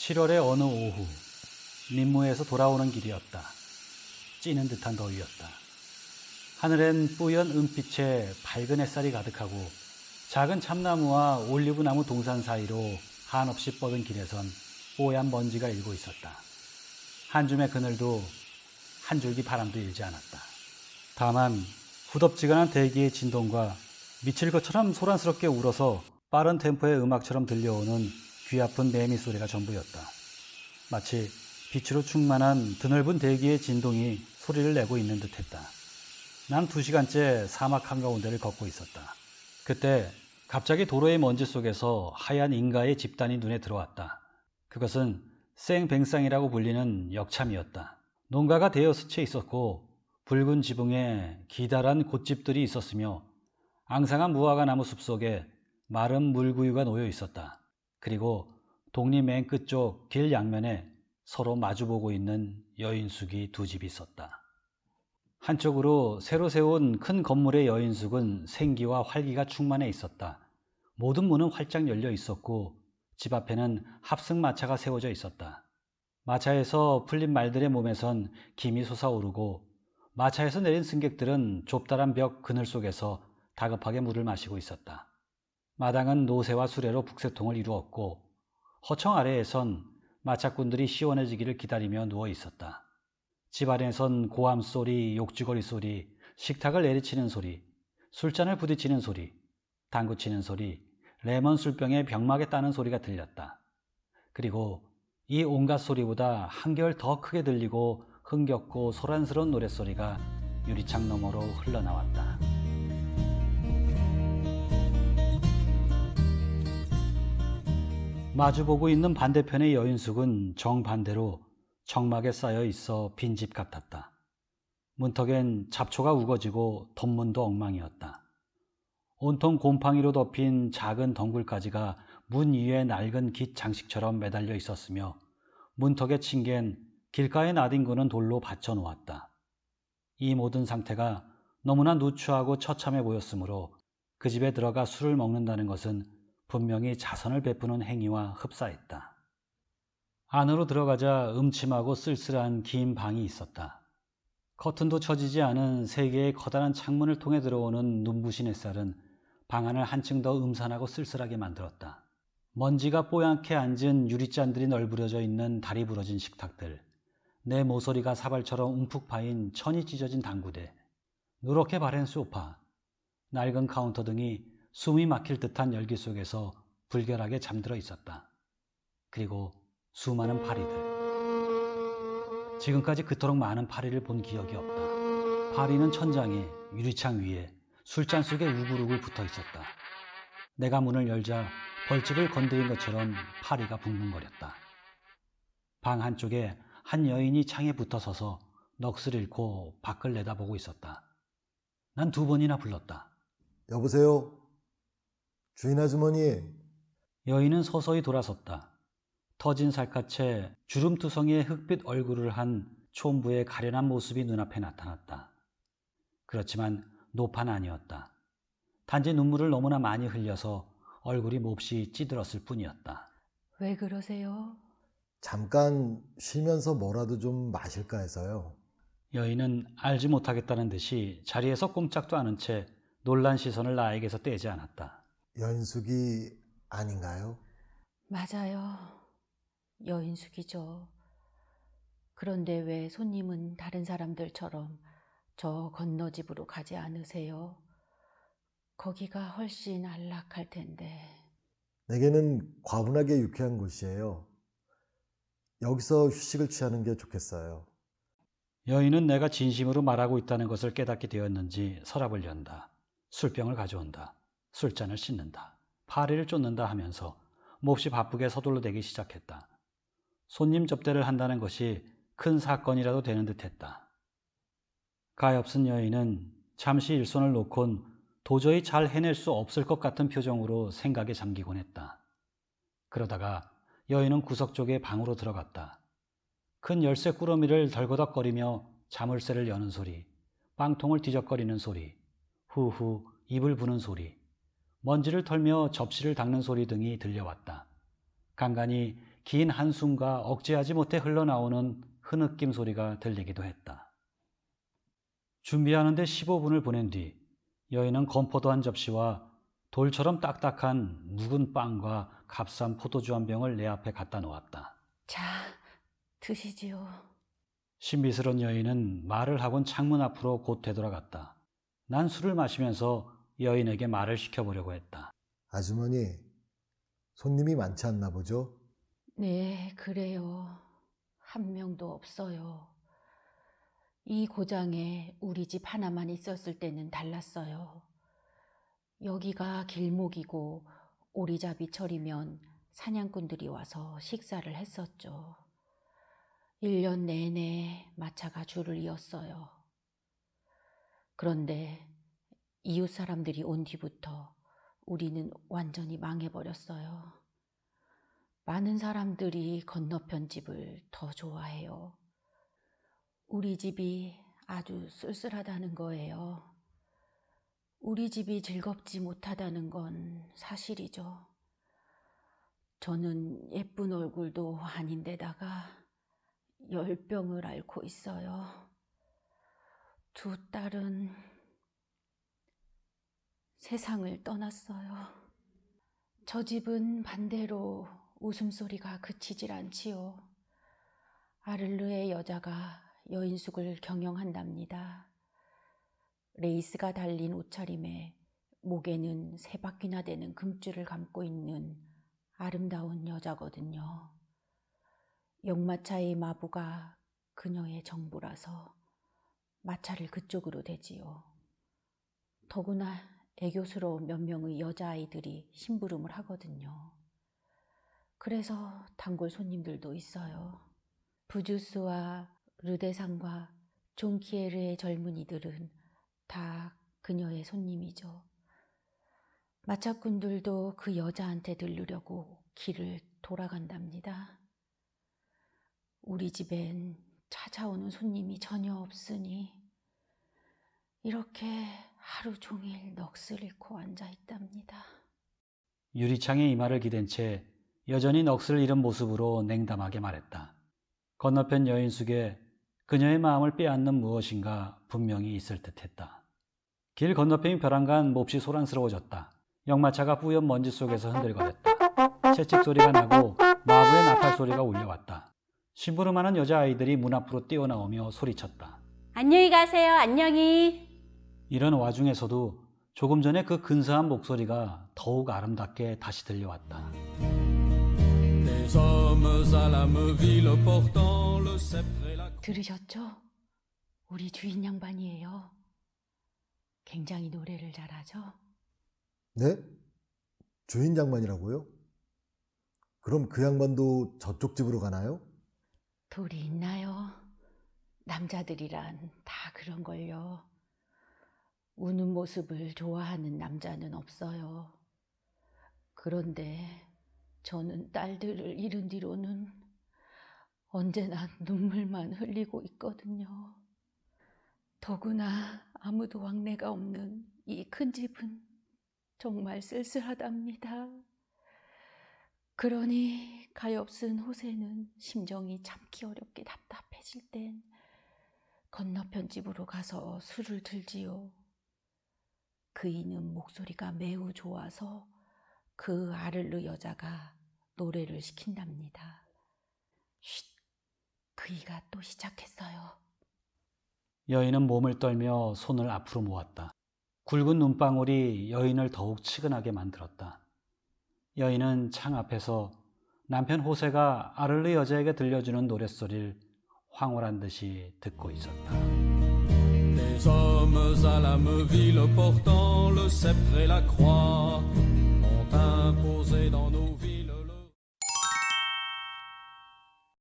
7월의 어느 오후, 민무에서 돌아오는 길이었다. 찌는 듯한 더위였다. 하늘엔 뿌연 은빛에 밝은 햇살이 가득하고 작은 참나무와 올리브나무 동산 사이로 한없이 뻗은 길에선 뽀얀 먼지가 일고 있었다. 한 줌의 그늘도 한 줄기 바람도 일지 않았다. 다만 후덥지근한 대기의 진동과 미칠 것처럼 소란스럽게 울어서 빠른 템포의 음악처럼 들려오는 귀 아픈 매미 소리가 전부였다. 마치 빛으로 충만한 드넓은 대기의 진동이 소리를 내고 있는 듯했다. 난 2시간째 사막 한가운데를 걷고 있었다. 그때 갑자기 도로의 먼지 속에서 하얀 인가의 집단이 눈에 들어왔다. 그것은 생뱅상이라고 불리는 역참이었다. 농가가 대여 스쳐 있었고 붉은 지붕에 기다란 곶집들이 있었으며 앙상한 무화과 나무 숲속에 마른 물구유가 놓여 있었다. 그리고 독리 맨 끝쪽 길 양면에 서로 마주보고 있는 여인숙이 2집이 있었다. 한쪽으로 새로 세운 큰 건물의 여인숙은 생기와 활기가 충만해 있었다. 모든 문은 활짝 열려 있었고 집 앞에는 합승 마차가 세워져 있었다. 마차에서 풀린 말들의 몸에선 김이 솟아오르고 마차에서 내린 승객들은 좁다란 벽 그늘 속에서 다급하게 물을 마시고 있었다. 마당은 노새와 수레로 북새통을 이루었고 허청 아래에선 마차꾼들이 시원해지기를 기다리며 누워 있었다. 집 안에선 고함 소리, 욕주거리 소리, 식탁을 내리치는 소리, 술잔을 부딪히는 소리, 당구 치는 소리, 레몬 술병에 병막에 따는 소리가 들렸다. 그리고 이 온갖 소리보다 한결 더 크게 들리고 흥겹고 소란스러운 노랫소리가 유리창 너머로 흘러나왔다. 마주보고 있는 반대편의 여인숙은 정반대로 정막에 쌓여 있어 빈집 같았다. 문턱엔 잡초가 우거지고 덧문도 엉망이었다. 온통 곰팡이로 덮인 작은 덩굴가지가 문 위에 낡은 깃 장식처럼 매달려 있었으며 문턱의 층겐 길가에 나뒹구는 돌로 받쳐 놓았다. 이 모든 상태가 너무나 누추하고 처참해 보였으므로 그 집에 들어가 술을 먹는다는 것은 분명히 자선을 베푸는 행위와 흡사했다. 안으로 들어가자 음침하고 쓸쓸한 긴 방이 있었다. 커튼도 쳐지지 않은 3개의 커다란 창문을 통해 들어오는 눈부신 햇살은 방 안을 한층 더 음산하고 쓸쓸하게 만들었다. 먼지가 뽀얗게 앉은 유리잔들이 널브러져 있는 다리 부러진 식탁들, 내 모서리가 사발처럼 움푹 파인 천이 찢어진 당구대, 누렇게 바랜 소파, 낡은 카운터 등이 숨이 막힐 듯한 열기 속에서 불결하게 잠들어 있었다. 그리고 수많은 파리들. 지금까지 그토록 많은 파리를 본 기억이 없다. 파리는 천장에, 유리창 위에, 술잔 속에 우글우글 붙어 있었다. 내가 문을 열자 벌집을 건드린 것처럼 파리가 붕붕거렸다. 방 한쪽에 한 여인이 창에 붙어 서서 넋을 잃고 밖을 내다보고 있었다. 난 2번이나 불렀다. 여보세요? 주인 아주머니. 여인은 서서히 돌아섰다. 터진 살갗에 주름투성이의 흑빛 얼굴을 한 촌부의 가련한 모습이 눈앞에 나타났다. 그렇지만 노파는 아니었다. 단지 눈물을 너무나 많이 흘려서 얼굴이 몹시 찌들었을 뿐이었다. 왜 그러세요? 잠깐 쉬면서 뭐라도 좀 마실까 해서요. 여인은 알지 못하겠다는 듯이 자리에서 꼼짝도 않은 채 놀란 시선을 나에게서 떼지 않았다. 여인숙이 아닌가요? 맞아요. 여인숙이죠. 그런데 왜 손님은 다른 사람들처럼 저 건너집으로 가지 않으세요? 거기가 훨씬 안락할 텐데. 내게는 과분하게 유쾌한 곳이에요. 여기서 휴식을 취하는 게 좋겠어요. 여인은 내가 진심으로 말하고 있다는 것을 깨닫게 되었는지 서랍을 연다. 술병을 가져온다. 술잔을 씻는다. 파리를 쫓는다 하면서 몹시 바쁘게 서둘러대기 시작했다. 손님 접대를 한다는 것이 큰 사건이라도 되는 듯했다. 가엾은 여인은 잠시 일손을 놓곤 도저히 잘 해낼 수 없을 것 같은 표정으로 생각에 잠기곤 했다. 그러다가 여인은 구석 쪽의 방으로 들어갔다. 큰 열쇠 꾸러미를 덜거덕거리며 자물쇠를 여는 소리, 빵통을 뒤적거리는 소리, 후후 입을 부는 소리, 먼지를 털며 접시를 닦는 소리 등이 들려왔다. 간간이 긴 한숨과 억제하지 못해 흘러나오는 흐느낌 소리가 들리기도 했다. 준비하는데 15분을 보낸 뒤 여인은 건포도 한 접시와 돌처럼 딱딱한 묵은 빵과 값싼 포도주 한 병을 내 앞에 갖다 놓았다. 자, 드시지요. 신비스러운 여인은 말을 하곤 창문 앞으로 곧 되돌아갔다. 난 술을 마시면서 여인에게 말을 시켜보려고 했다. 아주머니, 손님이 많지 않나 보죠? 네, 그래요. 한 명도 없어요. 이 고장에 우리 집 하나만 있었을 때는 달랐어요. 여기가 길목이고 오리잡이철이면 사냥꾼들이 와서 식사를 했었죠. 1년 내내 마차가 줄을 이었어요. 그런데 이웃 사람들이 온 뒤부터 우리는 완전히 망해버렸어요. 많은 사람들이 건너편 집을 더 좋아해요. 우리 집이 아주 쓸쓸하다는 거예요. 우리 집이 즐겁지 못하다는 건 사실이죠. 저는 예쁜 얼굴도 아닌데다가 열병을 앓고 있어요. 두 딸은 세상을 떠났어요. 저 집은 반대로 웃음소리가 그치질 않지요. 아를르의 여자가 여인숙을 경영한답니다. 레이스가 달린 옷차림에 목에는 3바퀴나 되는 금줄을 감고 있는 아름다운 여자거든요. 역마차의 마부가 그녀의 정부라서 마차를 그쪽으로 대지요. 더구나 애교스러운 몇 명의 여자아이들이 심부름을 하거든요. 그래서 단골 손님들도 있어요. 부주스와 르데상과 존키에르의 젊은이들은 다 그녀의 손님이죠. 마차꾼들도 그 여자한테 들르려고 길을 돌아간답니다. 우리 집엔 찾아오는 손님이 전혀 없으니 이렇게 하루 종일 넋을 잃고 앉아 있답니다. 유리창에 이마를 기댄 채 여전히 넋을 잃은 모습으로 냉담하게 말했다. 건너편 여인숙에 그녀의 마음을 빼앗는 무엇인가 분명히 있을 듯했다. 길 건너편이 벼랑간 몹시 소란스러워졌다. 역마차가 뿌연 먼지 속에서 흔들거렸다. 채찍 소리가 나고 마부의 나팔 소리가 울려왔다. 심부름하는 여자아이들이 문 앞으로 뛰어나오며 소리쳤다. 안녕히 가세요. 안녕히. 이런 와중에서도 조금 전에 그 근사한 목소리가 더욱 아름답게 다시 들려왔다. 들으셨죠? 우리 주인 양반이에요. 굉장히 노래를 잘하죠? 네? 주인 양반이라고요? 그럼 그 양반도 저쪽 집으로 가나요? 돌이 있나요? 남자들이란 다 그런걸요. 우는 모습을 좋아하는 남자는 없어요. 그런데 저는 딸들을 잃은 뒤로는 언제나 눈물만 흘리고 있거든요. 더구나 아무도 왕래가 없는 이 큰 집은 정말 쓸쓸하답니다. 그러니 가엾은 호세는 심정이 참기 어렵게 답답해질 땐 건너편 집으로 가서 술을 들지요. 그이는 목소리가 매우 좋아서 그 아를르 여자가 노래를 시킨답니다. 쉿, 그이가 또 시작했어요. 여인은 몸을 떨며 손을 앞으로 모았다. 굵은 눈방울이 여인을 더욱 치근하게 만들었다. 여인은 창 앞에서 남편 호세가 아를르 여자에게 들려주는 노랫소리를 황홀한 듯이 듣고 있었다. Des hommes à l'âme vile portant le sceptre et la croix ont imposé dans nos vies